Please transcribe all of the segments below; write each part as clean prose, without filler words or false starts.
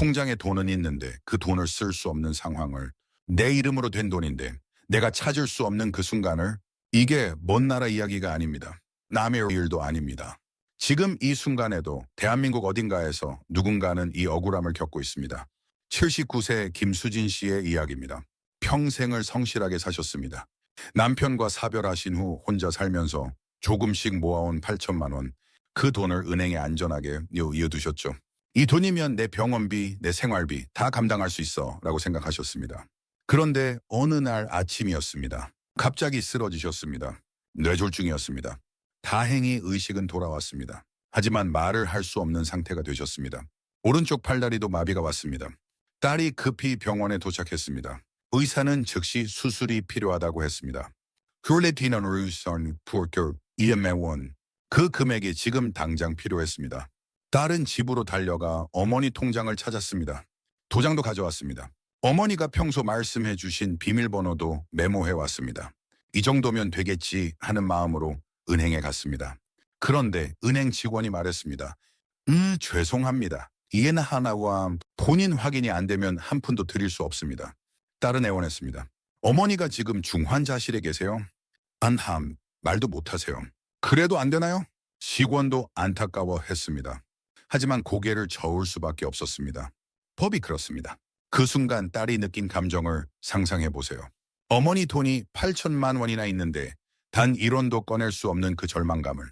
통장에 돈은 있는데 그 돈을 쓸 수 없는 상황을, 내 이름으로 된 돈인데 내가 찾을 수 없는 그 순간을, 이게 먼 나라 이야기가 아닙니다. 남의 일도 아닙니다. 지금 이 순간에도 대한민국 어딘가에서 누군가는 이 억울함을 겪고 있습니다. 79세 김수진 씨의 이야기입니다. 평생을 성실하게 사셨습니다. 남편과 사별하신 후 혼자 살면서 조금씩 모아온 8천만 원, 그 돈을 은행에 안전하게 이어두셨죠. 이 돈이면 내 병원비, 내 생활비 다 감당할 수 있어 라고 생각하셨습니다. 그런데 어느 날 아침이었습니다. 갑자기 쓰러지셨습니다. 뇌졸중이었습니다. 다행히 의식은 돌아왔습니다. 하지만 말을 할 수 없는 상태가 되셨습니다. 오른쪽 팔다리도 마비가 왔습니다. 딸이 급히 병원에 도착했습니다. 의사는 즉시 수술이 필요하다고 했습니다. 그 금액이 지금 당장 필요했습니다. 딸은 집으로 달려가 어머니 통장을 찾았습니다. 도장도 가져왔습니다. 어머니가 평소 말씀해 주신 비밀번호도 메모해 왔습니다. 이 정도면 되겠지 하는 마음으로 은행에 갔습니다. 그런데 은행 직원이 말했습니다. 죄송합니다. 이해나 하나와 본인 확인이 안 되면 한 푼도 드릴 수 없습니다. 딸은 애원했습니다. 어머니가 지금 중환자실에 계세요? 안함, 말도 못하세요. 그래도 안 되나요? 직원도 안타까워했습니다. 하지만 고개를 저을 수밖에 없었습니다. 법이 그렇습니다. 그 순간 딸이 느낀 감정을 상상해 보세요. 어머니 돈이 8천만 원이나 있는데 단 1원도 꺼낼 수 없는 그 절망감을.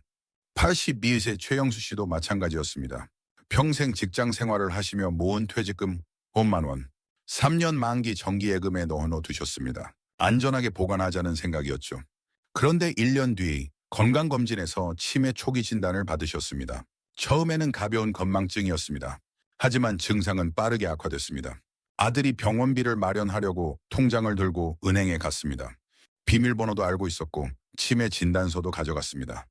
82세 최영수 씨도 마찬가지였습니다. 평생 직장 생활을 하시며 모은 퇴직금 5만 원, 3년 만기 정기예금에 넣어두셨습니다. 안전하게 보관하자는 생각이었죠. 그런데 1년 뒤 건강검진에서 치매 초기 진단을 받으셨습니다. 처음에는 가벼운 건망증이었습니다. 하지만 증상은 빠르게 악화됐습니다. 아들이 병원비를 마련하려고 통장을 들고 은행에 갔습니다. 비밀번호도 알고 있었고 치매 진단서도 가져갔습니다.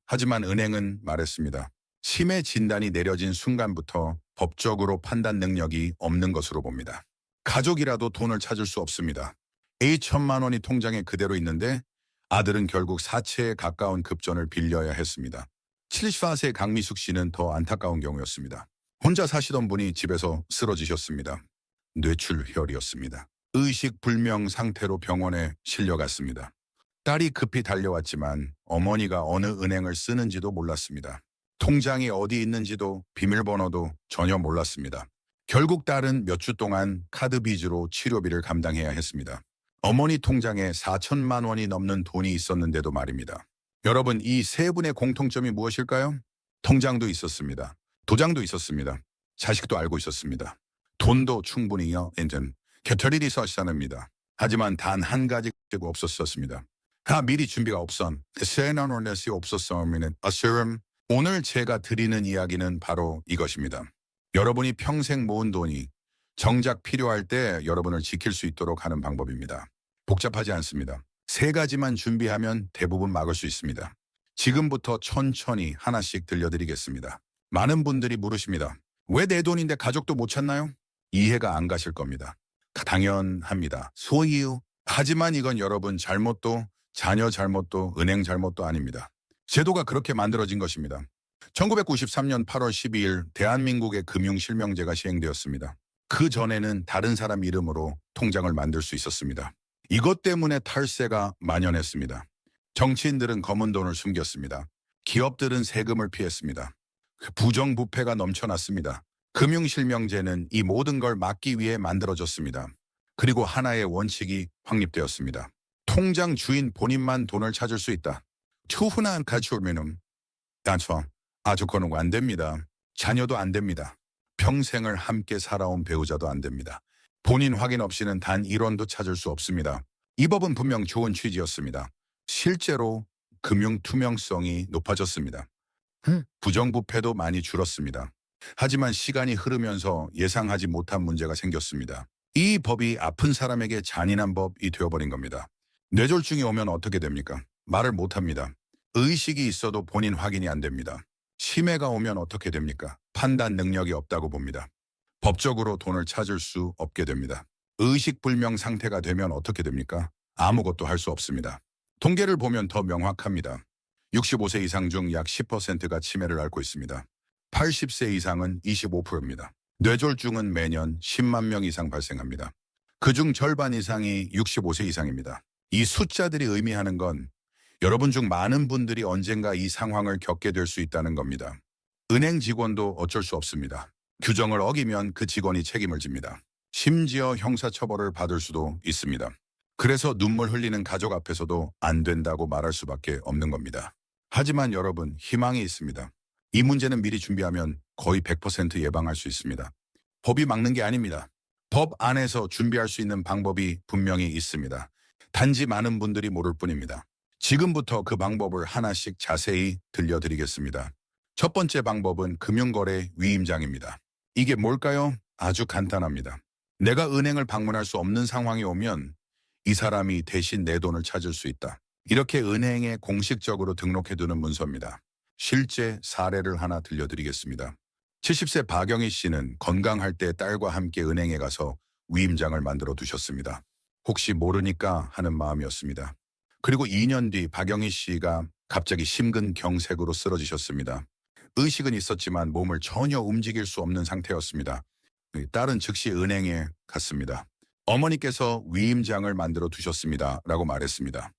하지만 은행은 말했습니다. 치매 진단이 내려진 순간부터 법적으로 판단 능력이 없는 것으로 봅니다. 가족이라도 돈을 찾을 수 없습니다. A천만 원이 통장에 그대로 있는데 아들은 결국 사채에 가까운 급전을 빌려야 했습니다. 74세 강미숙 씨는 더 안타까운 경우였습니다. 혼자 사시던 분이 집에서 쓰러지셨습니다. 뇌출혈이었습니다. 의식불명 상태로 병원에 실려갔습니다. 딸이 급히 달려왔지만 어머니가 어느 은행을 쓰는지도 몰랐습니다. 통장이 어디 있는지도 비밀번호도 전혀 몰랐습니다. 결국 딸은 몇 주 동안 카드 빚으로 치료비를 감당해야 했습니다. 어머니 통장에 4천만 원이 넘는 돈이 있었는데도 말입니다. 여러분, 이 세 분의 공통점이 무엇일까요? 통장도 있었습니다. 도장도 있었습니다. 자식도 알고 있었습니다. 돈도 충분히요. 개털이 서시합니다. 하지만 단 한 가지 없었습니다. 미리 준비가 없선. 세나노넷이 없었으면 오늘 제가 드리는 이야기는 바로 이것입니다. 여러분이 평생 모은 돈이 정작 필요할 때 여러분을 지킬 수 있도록 하는 방법입니다. 복잡하지 않습니다. 세 가지만 준비하면 대부분 막을 수 있습니다. 지금부터 천천히 하나씩 들려드리겠습니다. 많은 분들이 물으십니다. 왜 내 돈인데 가족도 못 찾나요? 이해가 안 가실 겁니다. 당연합니다. 소유. 하지만 이건 여러분 잘못도, 자녀 잘못도, 은행 잘못도 아닙니다. 제도가 그렇게 만들어진 것입니다. 1993년 8월 12일 대한민국의 금융실명제가 시행되었습니다. 그 전에는 다른 사람 이름으로 통장을 만들 수 있었습니다. 이것 때문에 탈세가 만연했습니다. 정치인들은 검은 돈을 숨겼습니다. 기업들은 세금을 피했습니다. 부정부패가 넘쳐났습니다. 금융실명제는 이 모든 걸 막기 위해 만들어졌습니다. 그리고 하나의 원칙이 확립되었습니다. 통장 주인 본인만 돈을 찾을 수 있다. 투훈한 가출민음. 단처. 아주 그건 안 됩니다. 자녀도 안 됩니다. 평생을 함께 살아온 배우자도 안 됩니다. 본인 확인 없이는 단 1원도 찾을 수 없습니다. 이 법은 분명 좋은 취지였습니다. 실제로 금융 투명성이 높아졌습니다. 부정부패도 많이 줄었습니다. 하지만 시간이 흐르면서 예상하지 못한 문제가 생겼습니다. 이 법이 아픈 사람에게 잔인한 법이 되어버린 겁니다. 뇌졸중이 오면 어떻게 됩니까? 말을 못합니다. 의식이 있어도 본인 확인이 안 됩니다. 치매가 오면 어떻게 됩니까? 판단 능력이 없다고 봅니다. 법적으로 돈을 찾을 수 없게 됩니다. 의식불명 상태가 되면 어떻게 됩니까? 아무것도 할 수 없습니다. 통계를 보면 더 명확합니다. 65세 이상 중 약 10%가 치매를 앓고 있습니다. 80세 이상은 25%입니다. 뇌졸중은 매년 10만 명 이상 발생합니다. 그중 절반 이상이 65세 이상입니다. 이 숫자들이 의미하는 건 여러분 중 많은 분들이 언젠가 이 상황을 겪게 될 수 있다는 겁니다. 은행 직원도 어쩔 수 없습니다. 규정을 어기면 그 직원이 책임을 집니다. 심지어 형사처벌을 받을 수도 있습니다. 그래서 눈물 흘리는 가족 앞에서도 안 된다고 말할 수밖에 없는 겁니다. 하지만 여러분, 희망이 있습니다. 이 문제는 미리 준비하면 거의 100% 예방할 수 있습니다. 법이 막는 게 아닙니다. 법 안에서 준비할 수 있는 방법이 분명히 있습니다. 단지 많은 분들이 모를 뿐입니다. 지금부터 그 방법을 하나씩 자세히 들려드리겠습니다. 첫 번째 방법은 금융거래 위임장입니다. 이게 뭘까요? 아주 간단합니다. 내가 은행을 방문할 수 없는 상황이 오면 이 사람이 대신 내 돈을 찾을 수 있다. 이렇게 은행에 공식적으로 등록해두는 문서입니다. 실제 사례를 하나 들려드리겠습니다. 70세 박영희 씨는 건강할 때 딸과 함께 은행에 가서 위임장을 만들어 두셨습니다. 혹시 모르니까 하는 마음이었습니다. 그리고 2년 뒤 박영희 씨가 갑자기 심근경색으로 쓰러지셨습니다. 의식은 있었지만 몸을 전혀 움직일 수 없는 상태였습니다. 딸은 즉시 은행에 갔습니다. 어머니께서 위임장을 만들어 두셨습니다. 라고 말했습니다.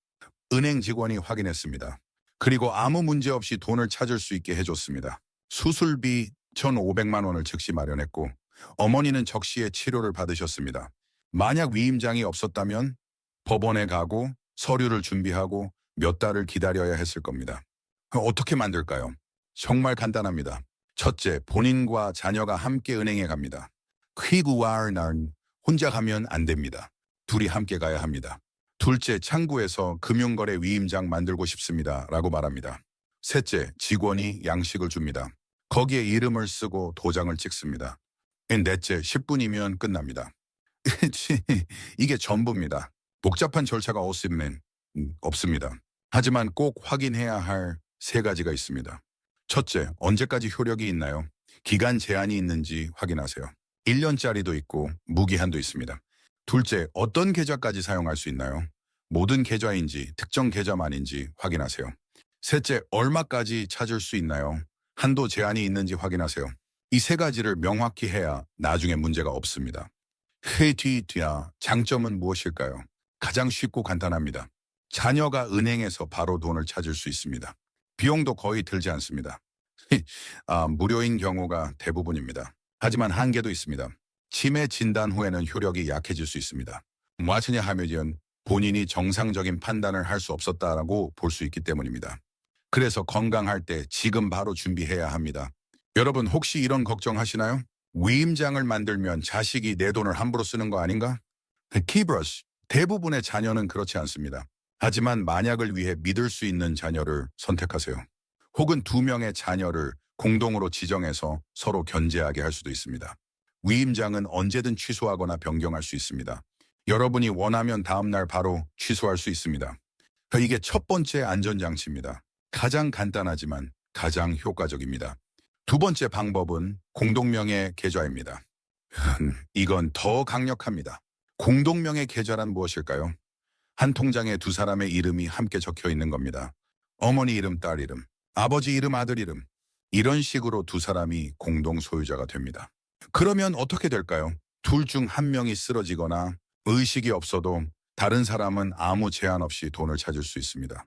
은행 직원이 확인했습니다. 그리고 아무 문제 없이 돈을 찾을 수 있게 해줬습니다. 수술비 1,500만 원을 즉시 마련했고 어머니는 적시에 치료를 받으셨습니다. 만약 위임장이 없었다면 법원에 가고 서류를 준비하고 몇 달을 기다려야 했을 겁니다. 어떻게 만들까요? 정말 간단합니다. 첫째, 본인과 자녀가 함께 은행에 갑니다. 퀴구아르난 혼자 가면 안 됩니다. 둘이 함께 가야 합니다. 둘째, 창구에서 금융거래 위임장 만들고 싶습니다. 라고 말합니다. 셋째, 직원이 양식을 줍니다. 거기에 이름을 쓰고 도장을 찍습니다. 넷째, 10분이면 끝납니다. 이게 전부입니다. 복잡한 절차가 없습니다. 하지만 꼭 확인해야 할 세 가지가 있습니다. 첫째, 언제까지 효력이 있나요? 기간 제한이 있는지 확인하세요. 1년짜리도 있고 무기한도 있습니다. 둘째, 어떤 계좌까지 사용할 수 있나요? 모든 계좌인지 특정 계좌만인지 확인하세요. 셋째, 얼마까지 찾을 수 있나요? 한도 제한이 있는지 확인하세요. 이 세 가지를 명확히 해야 나중에 문제가 없습니다. 헤이티티아 장점은 무엇일까요? 가장 쉽고 간단합니다. 자녀가 은행에서 바로 돈을 찾을 수 있습니다. 비용도 거의 들지 않습니다. 무료인 경우가 대부분입니다. 하지만 한계도 있습니다. 치매 진단 후에는 효력이 약해질 수 있습니다. 무엇이냐 하면 본인이 정상적인 판단을 할 수 없었다라고 볼 수 있기 때문입니다. 그래서 건강할 때 지금 바로 준비해야 합니다. 여러분 혹시 이런 걱정하시나요? 위임장을 만들면 자식이 내 돈을 함부로 쓰는 거 아닌가? 키브러시, 대부분의 자녀는 그렇지 않습니다. 하지만 만약을 위해 믿을 수 있는 자녀를 선택하세요. 혹은 2명의 자녀를 공동으로 지정해서 서로 견제하게 할 수도 있습니다. 위임장은 언제든 취소하거나 변경할 수 있습니다. 여러분이 원하면 다음날 바로 취소할 수 있습니다. 이게 첫 번째 안전장치입니다. 가장 간단하지만 가장 효과적입니다. 두 번째 방법은 공동명의 계좌입니다. 이건 더 강력합니다. 공동명의 계좌란 무엇일까요? 한 통장에 두 사람의 이름이 함께 적혀 있는 겁니다. 어머니 이름, 딸 이름, 아버지 이름, 아들 이름. 이런 식으로 두 사람이 공동 소유자가 됩니다. 그러면 어떻게 될까요? 둘 중 한 명이 쓰러지거나 의식이 없어도 다른 사람은 아무 제한 없이 돈을 찾을 수 있습니다.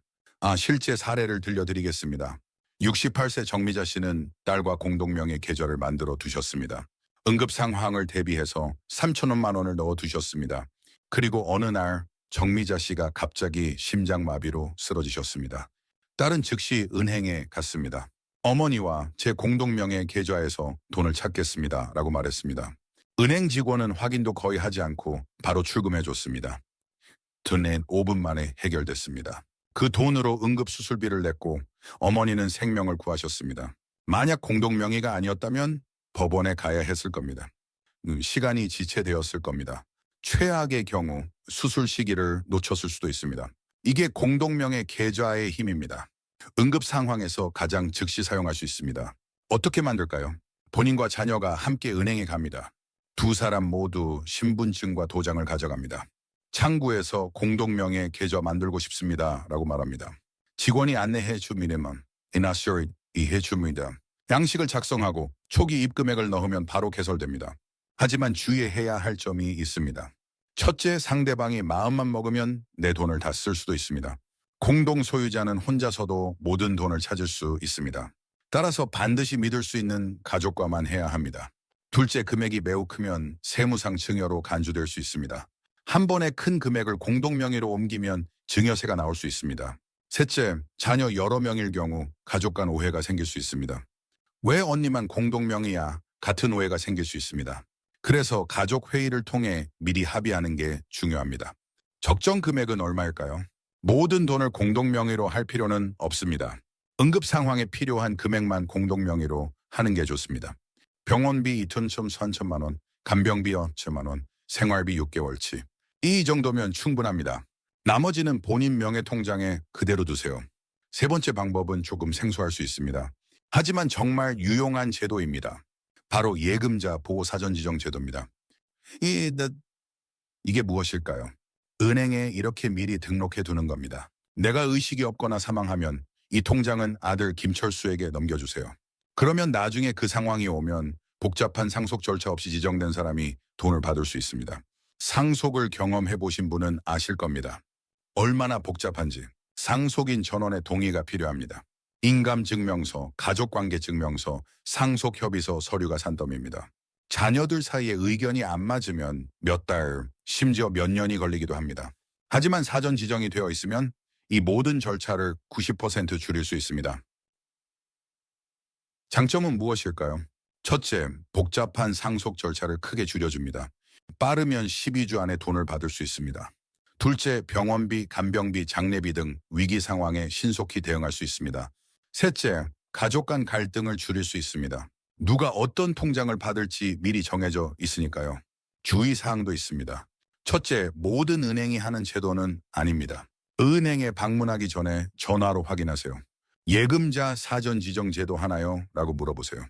실제 사례를 들려드리겠습니다. 68세 정미자 씨는 딸과 공동명의 계좌를 만들어 두셨습니다. 응급 상황을 대비해서 3천원만 원을 넣어 두셨습니다. 그리고 어느 날 정미자 씨가 갑자기 심장마비로 쓰러지셨습니다. 딸은 즉시 은행에 갔습니다. 어머니와 제 공동명의 계좌에서 돈을 찾겠습니다. 라고 말했습니다. 은행 직원은 확인도 거의 하지 않고 바로 출금해 줬습니다. 드는 5분 만에 해결됐습니다. 그 돈으로 응급수술비를 냈고 어머니는 생명을 구하셨습니다. 만약 공동명의가 아니었다면 법원에 가야 했을 겁니다. 시간이 지체되었을 겁니다. 최악의 경우 수술 시기를 놓쳤을 수도 있습니다. 이게 공동명의 계좌의 힘입니다. 응급 상황에서 가장 즉시 사용할 수 있습니다. 어떻게 만들까요? 본인과 자녀가 함께 은행에 갑니다. 두 사람 모두 신분증과 도장을 가져갑니다. 창구에서 공동명의 계좌 만들고 싶습니다. 라고 말합니다. 직원이 안내해 줍니다만 이해해 줍니다. 양식을 작성하고 초기 입금액을 넣으면 바로 개설됩니다. 하지만 주의해야 할 점이 있습니다. 첫째, 상대방이 마음만 먹으면 내 돈을 다 쓸 수도 있습니다. 공동 소유자는 혼자서도 모든 돈을 찾을 수 있습니다. 따라서 반드시 믿을 수 있는 가족과만 해야 합니다. 둘째, 금액이 매우 크면 세무상 증여로 간주될 수 있습니다. 한 번에 큰 금액을 공동 명의로 옮기면 증여세가 나올 수 있습니다. 셋째, 자녀 여러 명일 경우 가족 간 오해가 생길 수 있습니다. 왜 언니만 공동 명의야? 같은 오해가 생길 수 있습니다. 그래서 가족 회의를 통해 미리 합의하는 게 중요합니다. 적정 금액은 얼마일까요? 모든 돈을 공동 명의로 할 필요는 없습니다. 응급 상황에 필요한 금액만 공동 명의로 하는 게 좋습니다. 병원비 2,300만 원, 간병비 5천만 원, 생활비 6개월치. 이 정도면 충분합니다. 나머지는 본인 명의 통장에 그대로 두세요. 세 번째 방법은 조금 생소할 수 있습니다. 하지만 정말 유용한 제도입니다. 바로 예금자 보호사전지정 제도입니다. 이게 무엇일까요? 은행에 이렇게 미리 등록해 두는 겁니다. 내가 의식이 없거나 사망하면 이 통장은 아들 김철수에게 넘겨주세요. 그러면 나중에 그 상황이 오면 복잡한 상속 절차 없이 지정된 사람이 돈을 받을 수 있습니다. 상속을 경험해 보신 분은 아실 겁니다. 얼마나 복잡한지. 상속인 전원의 동의가 필요합니다. 인감증명서, 가족관계증명서, 상속협의서 서류가 산더미입니다. 자녀들 사이에 의견이 안 맞으면 몇 달, 심지어 몇 년이 걸리기도 합니다. 하지만 사전 지정이 되어 있으면 이 모든 절차를 90% 줄일 수 있습니다. 장점은 무엇일까요? 첫째, 복잡한 상속 절차를 크게 줄여줍니다. 빠르면 12주 안에 돈을 받을 수 있습니다. 둘째, 병원비, 간병비, 장례비 등 위기 상황에 신속히 대응할 수 있습니다. 셋째, 가족 간 갈등을 줄일 수 있습니다. 누가 어떤 통장을 받을지 미리 정해져 있으니까요. 주의사항도 있습니다. 첫째, 모든 은행이 하는 제도는 아닙니다. 은행에 방문하기 전에 전화로 확인하세요. 예금자 사전 지정 제도 하나요? 라고 물어보세요.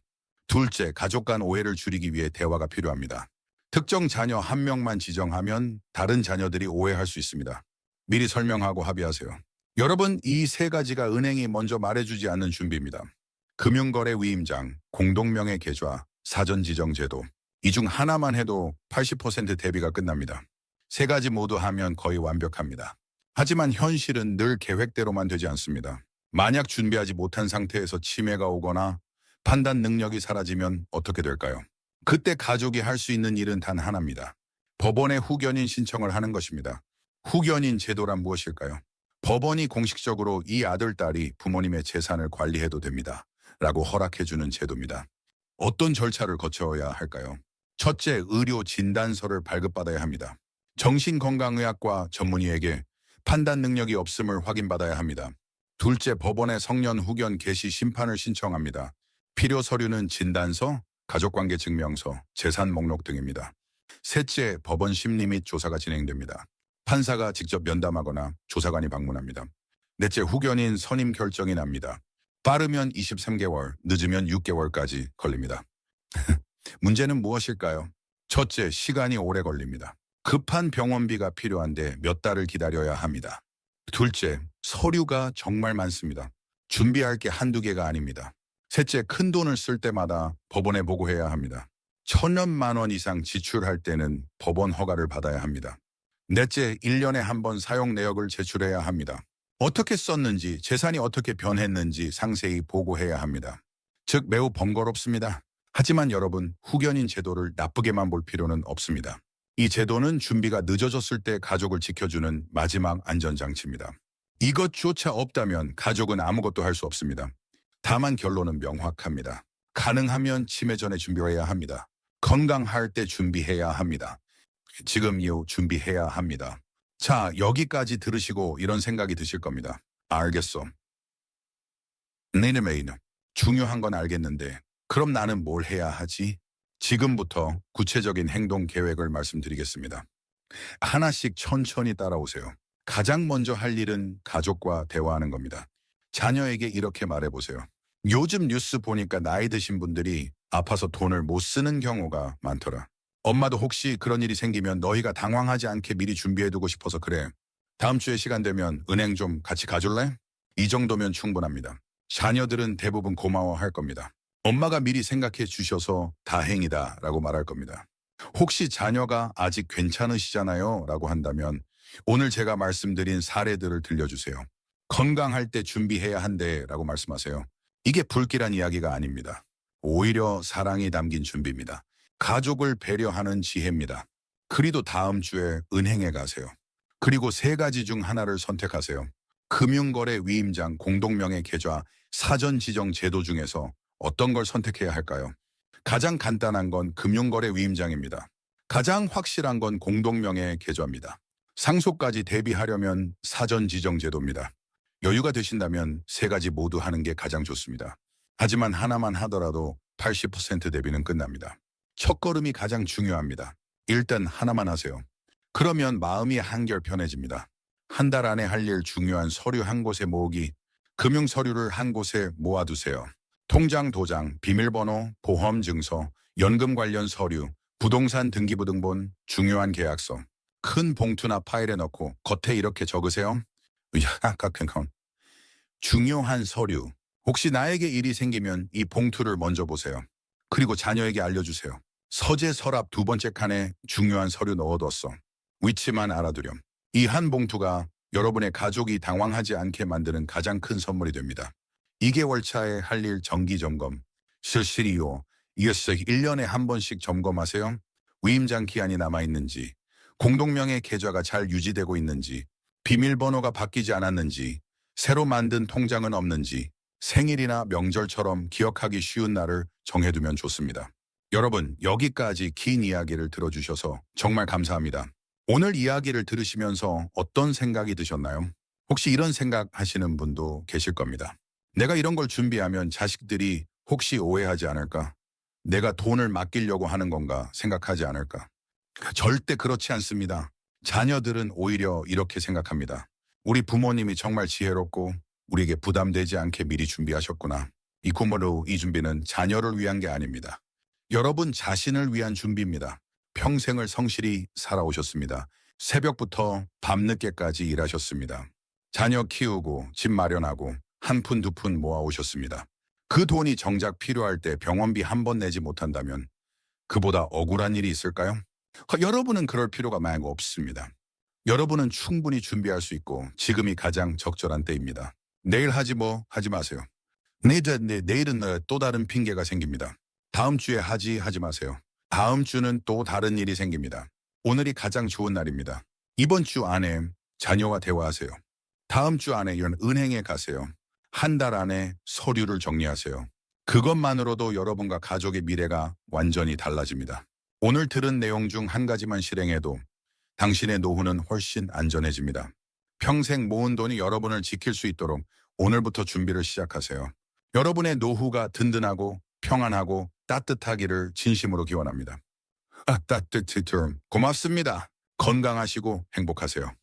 둘째, 가족 간 오해를 줄이기 위해 대화가 필요합니다. 특정 자녀 한 명만 지정하면 다른 자녀들이 오해할 수 있습니다. 미리 설명하고 합의하세요. 여러분, 이 세 가지가 은행이 먼저 말해주지 않는 준비입니다. 금융거래 위임장, 공동명의 계좌, 사전 지정 제도. 이 중 하나만 해도 80% 대비가 끝납니다. 세 가지 모두 하면 거의 완벽합니다. 하지만 현실은 늘 계획대로만 되지 않습니다. 만약 준비하지 못한 상태에서 치매가 오거나 판단 능력이 사라지면 어떻게 될까요? 그때 가족이 할 수 있는 일은 단 하나입니다. 법원에 후견인 신청을 하는 것입니다. 후견인 제도란 무엇일까요? 법원이 공식적으로 이 아들, 딸이 부모님의 재산을 관리해도 됩니다. 라고 허락해주는 제도입니다. 어떤 절차를 거쳐야 할까요? 첫째, 의료 진단서를 발급받아야 합니다. 정신건강의학과 전문의에게 판단 능력이 없음을 확인받아야 합니다. 둘째, 법원에 성년 후견 개시 심판을 신청합니다. 필요 서류는 진단서, 가족관계 증명서, 재산 목록 등입니다. 셋째, 법원 심리 및 조사가 진행됩니다. 판사가 직접 면담하거나 조사관이 방문합니다. 넷째, 후견인 선임 결정이 납니다. 빠르면 23개월, 늦으면 6개월까지 걸립니다. 문제는 무엇일까요? 첫째, 시간이 오래 걸립니다. 급한 병원비가 필요한데 몇 달을 기다려야 합니다. 둘째, 서류가 정말 많습니다. 준비할 게 한두 개가 아닙니다. 셋째, 큰 돈을 쓸 때마다 법원에 보고해야 합니다. 1,000만 원 이상 지출할 때는 법원 허가를 받아야 합니다. 넷째, 1년에 한 번 사용 내역을 제출해야 합니다. 어떻게 썼는지, 재산이 어떻게 변했는지 상세히 보고해야 합니다. 즉 매우 번거롭습니다. 하지만 여러분, 후견인 제도를 나쁘게만 볼 필요는 없습니다. 이 제도는 준비가 늦어졌을 때 가족을 지켜주는 마지막 안전장치입니다. 이것조차 없다면 가족은 아무것도 할 수 없습니다. 다만 결론은 명확합니다. 가능하면 치매 전에 준비해야 합니다. 건강할 때 준비해야 합니다. 지금 이후 준비해야 합니다. 자, 여기까지 들으시고 이런 생각이 드실 겁니다. 알겠어. 네네메이는 중요한 건 알겠는데 그럼 나는 뭘 해야 하지? 지금부터 구체적인 행동 계획을 말씀드리겠습니다. 하나씩 천천히 따라오세요. 가장 먼저 할 일은 가족과 대화하는 겁니다. 자녀에게 이렇게 말해보세요. 요즘 뉴스 보니까 나이 드신 분들이 아파서 돈을 못 쓰는 경우가 많더라. 엄마도 혹시 그런 일이 생기면 너희가 당황하지 않게 미리 준비해두고 싶어서 그래. 다음 주에 시간 되면 은행 좀 같이 가줄래? 이 정도면 충분합니다. 자녀들은 대부분 고마워할 겁니다. 엄마가 미리 생각해 주셔서 다행이다라고 말할 겁니다. 혹시 자녀가 아직 괜찮으시잖아요 라고 한다면 오늘 제가 말씀드린 사례들을 들려주세요. 건강할 때 준비해야 한대 라고 말씀하세요. 이게 불길한 이야기가 아닙니다. 오히려 사랑이 담긴 준비입니다. 가족을 배려하는 지혜입니다. 그리도 다음 주에 은행에 가세요. 그리고 세 가지 중 하나를 선택하세요. 금융거래 위임장, 공동명의 계좌, 사전 지정 제도 중에서 어떤 걸 선택해야 할까요? 가장 간단한 건 금융거래 위임장입니다. 가장 확실한 건 공동명의 계좌입니다. 상속까지 대비하려면 사전 지정 제도입니다. 여유가 되신다면 세 가지 모두 하는 게 가장 좋습니다. 하지만 하나만 하더라도 80% 대비는 끝납니다. 첫걸음이 가장 중요합니다. 일단 하나만 하세요. 그러면 마음이 한결 편해집니다. 한 달 안에 할 일 중요한 서류 한 곳에 모으기, 금융 서류를 한 곳에 모아두세요. 통장 도장, 비밀번호, 보험증서, 연금 관련 서류, 부동산 등기부등본, 중요한 계약서. 큰 봉투나 파일에 넣고 겉에 이렇게 적으세요. 중요한 서류. 혹시 나에게 일이 생기면 이 봉투를 먼저 보세요. 그리고 자녀에게 알려주세요. 서재 서랍 두 번째 칸에 중요한 서류 넣어뒀어. 위치만 알아두렴. 이 한 봉투가 여러분의 가족이 당황하지 않게 만드는 가장 큰 선물이 됩니다. 2개월차에 할 일 정기 점검. 실시리요. 이어서 1년에 한 번씩 점검하세요. 위임장 기한이 남아있는지, 공동명의 계좌가 잘 유지되고 있는지, 비밀번호가 바뀌지 않았는지, 새로 만든 통장은 없는지, 생일이나 명절처럼 기억하기 쉬운 날을 정해두면 좋습니다. 여러분, 여기까지 긴 이야기를 들어주셔서 정말 감사합니다. 오늘 이야기를 들으시면서 어떤 생각이 드셨나요? 혹시 이런 생각 하시는 분도 계실 겁니다. 내가 이런 걸 준비하면 자식들이 혹시 오해하지 않을까? 내가 돈을 맡기려고 하는 건가 생각하지 않을까? 절대 그렇지 않습니다. 자녀들은 오히려 이렇게 생각합니다. 우리 부모님이 정말 지혜롭고 우리에게 부담되지 않게 미리 준비하셨구나. 이 꿈으로 이 준비는 자녀를 위한 게 아닙니다. 여러분 자신을 위한 준비입니다. 평생을 성실히 살아오셨습니다. 새벽부터 밤늦게까지 일하셨습니다. 자녀 키우고 집 마련하고 한 푼 두 푼 모아오셨습니다. 그 돈이 정작 필요할 때 병원비 한 번 내지 못한다면 그보다 억울한 일이 있을까요? 여러분은 그럴 필요가 만약 없습니다. 여러분은 충분히 준비할 수 있고 지금이 가장 적절한 때입니다. 내일 하지 하지 마세요. 내일은 또 다른 핑계가 생깁니다. 다음 주에 하지 마세요. 다음 주는 또 다른 일이 생깁니다. 오늘이 가장 좋은 날입니다. 이번 주 안에 자녀와 대화하세요. 다음 주 안에 이런 은행에 가세요. 한 달 안에 서류를 정리하세요. 그것만으로도 여러분과 가족의 미래가 완전히 달라집니다. 오늘 들은 내용 중 한 가지만 실행해도 당신의 노후는 훨씬 안전해집니다. 평생 모은 돈이 여러분을 지킬 수 있도록 오늘부터 준비를 시작하세요. 여러분의 노후가 든든하고 평안하고 따뜻하기를 진심으로 기원합니다. 따뜻히 고맙습니다. 건강하시고 행복하세요.